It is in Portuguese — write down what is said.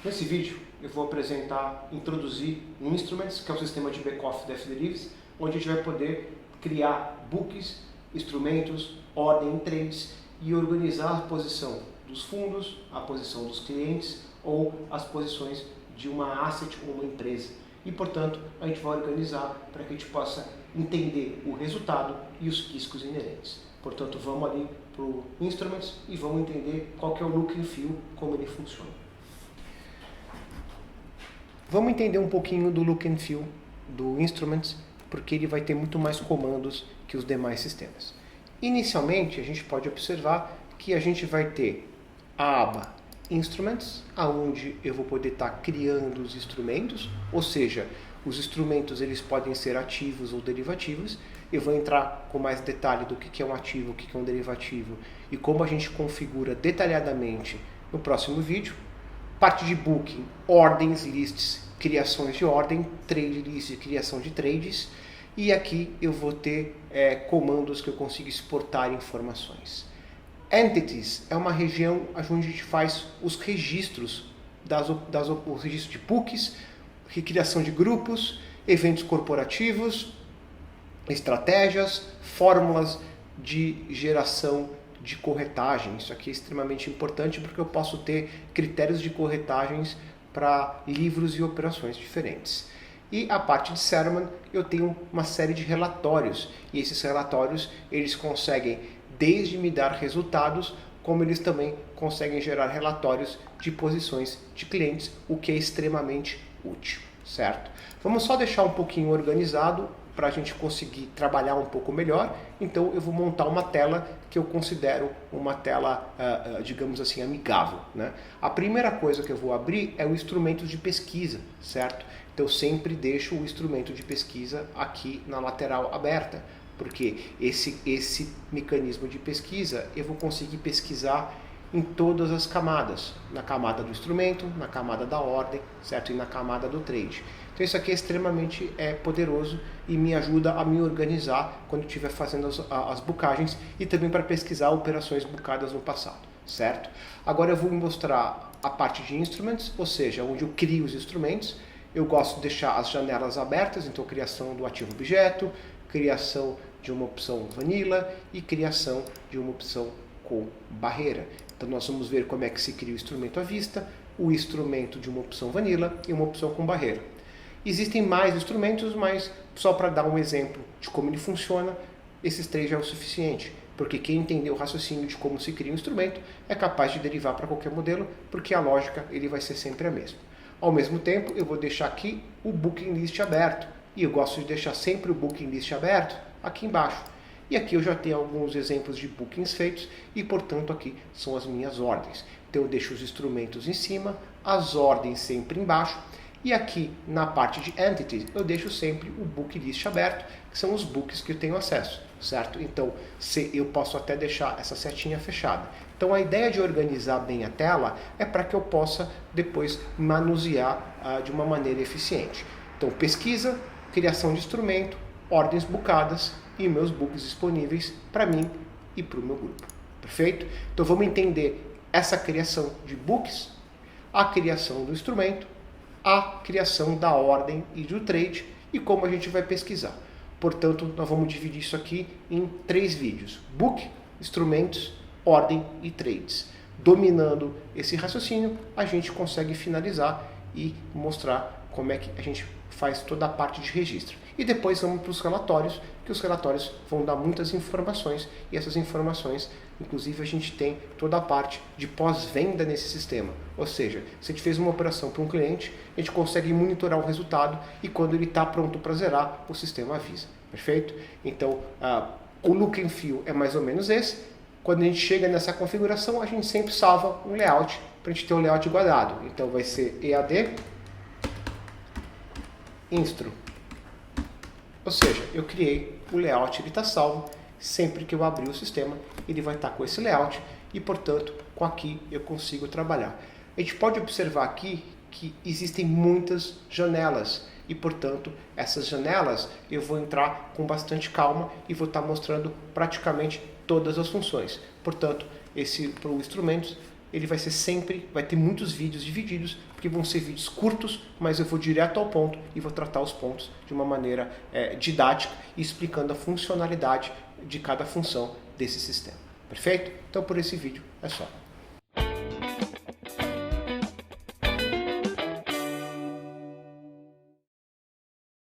Nesse vídeo eu vou introduzir um Instruments, que é o sistema de back-office da F-Derives, onde a gente vai poder criar books, instrumentos, ordem em trades e organizar a posição dos fundos, a posição dos clientes ou as posições de uma asset ou uma empresa. E, portanto, a gente vai organizar para que a gente possa entender o resultado e os riscos inerentes. Portanto, vamos ali para o Instruments e vamos entender qual que é o look and feel, como ele funciona. Vamos entender um pouquinho do look and feel do Instruments, porque ele vai ter muito mais comandos que os demais sistemas. Inicialmente, a gente pode observar que a gente vai ter a aba Instruments, aonde eu vou poder estar criando os instrumentos, ou seja, os instrumentos eles podem ser ativos ou derivativos. Eu vou entrar com mais detalhe do que é um ativo, o que é um derivativo e como a gente configura detalhadamente no próximo vídeo. Parte de booking, ordens, lists, criações de ordem, trade list e criação de trades. E aqui eu vou ter comandos que eu consigo exportar informações. Entities é uma região onde a gente faz os registros, os registros de books, recriação de grupos, eventos corporativos, estratégias, fórmulas de geração de corretagem. Isso aqui é extremamente importante porque eu posso ter critérios de corretagens para livros e operações diferentes. E a parte de settlement, eu tenho uma série de relatórios, e esses relatórios eles conseguem desde me dar resultados, como eles também conseguem gerar relatórios de posições de clientes, o que é extremamente útil, certo? Vamos só deixar um pouquinho organizado para a gente conseguir trabalhar um pouco melhor. Então eu vou montar uma tela que eu considero uma tela, digamos assim, amigável, né? A primeira coisa que eu vou abrir é o instrumento de pesquisa, certo? Então eu sempre deixo o instrumento de pesquisa aqui na lateral aberta, porque esse mecanismo de pesquisa eu vou conseguir pesquisar em todas as camadas, na camada do instrumento, na camada da ordem, certo? E na camada do trade. Então isso aqui é extremamente poderoso e me ajuda a me organizar quando eu estiver fazendo as bucagens e também para pesquisar operações bucadas no passado, certo? Agora eu vou mostrar a parte de instruments, ou seja, onde eu crio os instrumentos. Eu gosto de deixar as janelas abertas, então criação do ativo objeto, criação de uma opção vanilla e criação de uma opção com barreira. Então nós vamos ver como é que se cria o instrumento à vista, o instrumento de uma opção vanilla e uma opção com barreira. Existem mais instrumentos, mas só para dar um exemplo de como ele funciona, esses três já é o suficiente. Porque quem entender o raciocínio de como se cria um instrumento é capaz de derivar para qualquer modelo, porque a lógica ele vai ser sempre a mesma. Ao mesmo tempo, eu vou deixar aqui o Booking List aberto. E eu gosto de deixar sempre o Booking List aberto aqui embaixo. E aqui eu já tenho alguns exemplos de bookings feitos e, portanto, aqui são as minhas ordens. Então eu deixo os instrumentos em cima, as ordens sempre embaixo. E aqui na parte de Entities eu deixo sempre o Book List aberto, que são os books que eu tenho acesso, certo? Então eu posso até deixar essa setinha fechada. Então a ideia de organizar bem a tela é para que eu possa depois manusear de uma maneira eficiente. Então pesquisa, criação de instrumento, ordens bucadas e meus books disponíveis para mim e para o meu grupo. Perfeito? Então vamos entender essa criação de books, a criação do instrumento, a criação da ordem e do trade e como a gente vai pesquisar. Portanto, nós vamos dividir isso aqui em 3 vídeos: book, instrumentos, ordem e trades. Dominando esse raciocínio, a gente consegue finalizar e mostrar como é que a gente faz toda a parte de registro. E depois vamos para os relatórios, que os relatórios vão dar muitas informações, e essas informações, inclusive, a gente tem toda a parte de pós-venda nesse sistema. Ou seja, se a gente fez uma operação para um cliente, a gente consegue monitorar o resultado e quando ele está pronto para zerar, o sistema avisa. Perfeito? Então, o look and feel é mais ou menos esse. Quando a gente chega nessa configuração, a gente sempre salva um layout para a gente ter o layout guardado. Então vai ser EAD Instru. Ou seja, eu criei o layout, ele está salvo. Sempre que eu abrir o sistema, ele vai estar com esse layout e, portanto, com aqui eu consigo trabalhar. A gente pode observar aqui que existem muitas janelas e, portanto, essas janelas eu vou entrar com bastante calma e vou estar mostrando praticamente todas as funções. Portanto, para o instrumentos, ele vai ser sempre, vai ter muitos vídeos divididos, porque vão ser vídeos curtos, mas eu vou direto ao ponto e vou tratar os pontos de uma maneira didática, explicando a funcionalidade de cada função desse sistema. Perfeito? Então por esse vídeo é só.